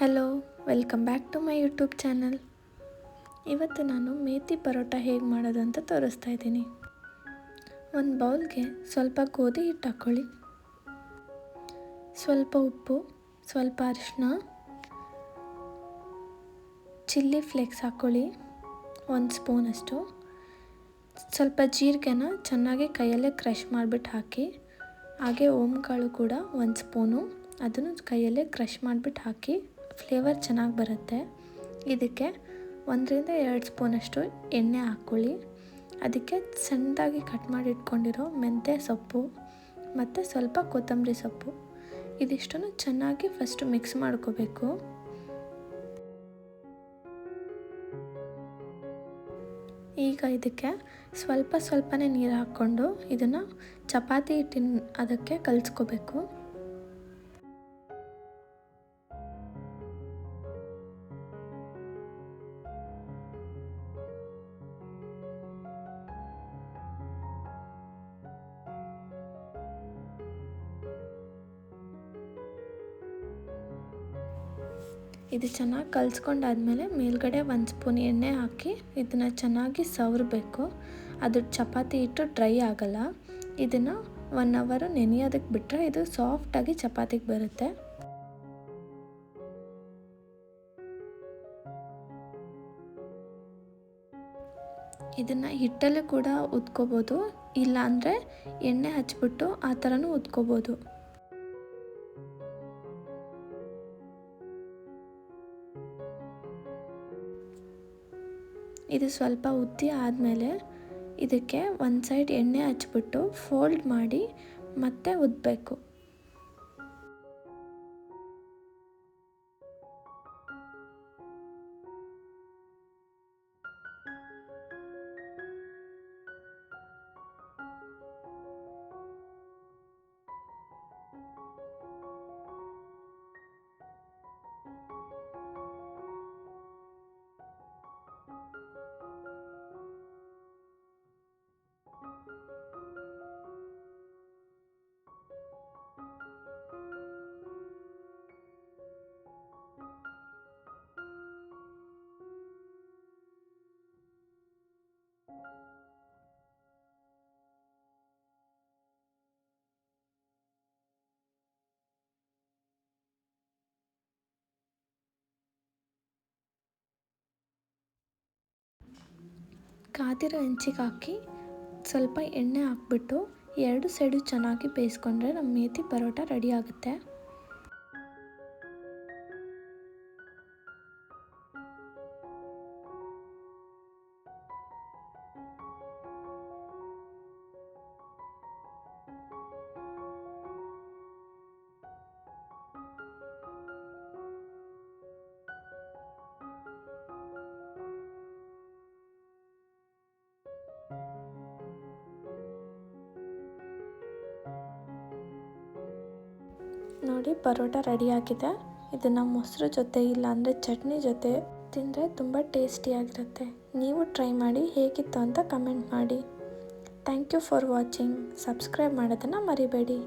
Hello, welcome back to my YouTube channel. ಇವತ್ತು ನಾನು ಮೇಥಿ ಪರೋಟ ಹೇಗೆ ಮಾಡೋದು ಅಂತ ತೋರಿಸ್ತಾ ಇದ್ದೀನಿ. ಒಂದು ಬೌಲ್ಗೆ ಸ್ವಲ್ಪ ಗೋಧಿ ಹಿಟ್ಟು ಹಾಕ್ಕೊಳ್ಳಿ, ಸ್ವಲ್ಪ ಉಪ್ಪು, ಸ್ವಲ್ಪ ಅರಿಶಿನ, ಚಿಲ್ಲಿ ಫ್ಲೇಕ್ಸ್ ಹಾಕ್ಕೊಳ್ಳಿ 1 ಸ್ಪೂನಷ್ಟು, ಸ್ವಲ್ಪ ಜೀರಿಗೆನ ಚೆನ್ನಾಗಿ ಕೈಯಲ್ಲೇ ಕ್ರಷ್ ಮಾಡಿಬಿಟ್ಟು ಹಾಕಿ, ಹಾಗೆ ಓಂಕಾಳು ಕೂಡ 1 ಸ್ಪೂನು, ಅದನ್ನು ಕೈಯಲ್ಲೇ ಕ್ರಷ್ ಮಾಡಿಬಿಟ್ಟು ಹಾಕಿ. ಫ್ಲೇವರ್ ಚೆನ್ನಾಗಿ ಬರುತ್ತೆ. ಇದಕ್ಕೆ 1 ರಿಂದ 2 ಸ್ಪೂನಷ್ಟು ಎಣ್ಣೆ ಹಾಕ್ಕೊಳ್ಳಿ. ಅದಕ್ಕೆ ಸಣ್ಣದಾಗಿ ಕಟ್ ಮಾಡಿ ಇಟ್ಕೊಂಡಿರೋ ಮೆಂತ್ಯ ಸೊಪ್ಪು ಮತ್ತು ಸ್ವಲ್ಪ ಕೊತ್ತಂಬರಿ ಸೊಪ್ಪು, ಇದಿಷ್ಟನ್ನು ಚೆನ್ನಾಗಿ ಫಸ್ಟು ಮಿಕ್ಸ್ ಮಾಡ್ಕೋಬೇಕು. ಈಗ ಇದಕ್ಕೆ ಸ್ವಲ್ಪನೇ ನೀರು ಹಾಕ್ಕೊಂಡು ಇದನ್ನು ಚಪಾತಿ ಹಿಟ್ಟಿನ ಅದಕ್ಕೆ ಕಲಿಸ್ಕೋಬೇಕು. ಇದು ಚೆನ್ನಾಗಿ ಕಲಿಸ್ಕೊಂಡಾದ್ಮೇಲೆ ಮೇಲ್ಗಡೆ 1 ಸ್ಪೂನ್ ಎಣ್ಣೆ ಹಾಕಿ ಇದನ್ನು ಚೆನ್ನಾಗಿ ಸವರಬೇಕು. ಅದು ಚಪಾತಿ ಹಿಟ್ಟು ಡ್ರೈ ಆಗಲ್ಲ. ಇದನ್ನು 1 ಅವರ್ ನೆನೆಯೋದಕ್ಕೆ ಬಿಟ್ಟರೆ ಇದು ಸಾಫ್ಟಾಗಿ ಚಪಾತಿಗೆ ಬರುತ್ತೆ. ಇದನ್ನು ಹಿಟ್ಟಲ್ಲೂ ಕೂಡ ಉದ್ಕೋಬೋದು, ಇಲ್ಲಾಂದರೆ ಎಣ್ಣೆ ಹಚ್ಬಿಟ್ಟು ಆ ಥರನೂ ಉದ್ಕೋಬೋದು. ಇದು ಸ್ವಲ್ಪ ಉದ್ದಿ ಆದಮೇಲೆ ಇದಕ್ಕೆ ಒಂದು ಸೈಡ್ ಎಣ್ಣೆ ಹಚ್ಬಿಟ್ಟು ಫೋಲ್ಡ್ ಮಾಡಿ ಮತ್ತೆ ಉದ್ದಬೇಕು. ಕಾದಿರೋ ಹೆಂಚಿಗೆ ಹಾಕಿ ಸ್ವಲ್ಪ ಎಣ್ಣೆ ಹಾಕ್ಬಿಟ್ಟು 2 ಸೈಡು ಚೆನ್ನಾಗಿ ಬೇಯಿಸ್ಕೊಂಡ್ರೆ ನಮ್ಮ ಮೇಥಿ ಪರೋಟ ರೆಡಿ ಆಗುತ್ತೆ. ನೋಡಿ, ಪರೋಟ ರೆಡಿಯಾಗಿದೆ. ಇದನ್ನು ಮೊಸರು ಜೊತೆ ಇಲ್ಲಾಂದರೆ ಚಟ್ನಿ ಜೊತೆ ತಿಂದರೆ ತುಂಬ ಟೇಸ್ಟಿಯಾಗಿರುತ್ತೆ. ನೀವು ಟ್ರೈ ಮಾಡಿ, ಹೇಗಿತ್ತು ಅಂತ ಕಮೆಂಟ್ ಮಾಡಿ. Thank you for watching. Subscribe ಮಾಡೋದನ್ನು ಮರಿಬೇಡಿ.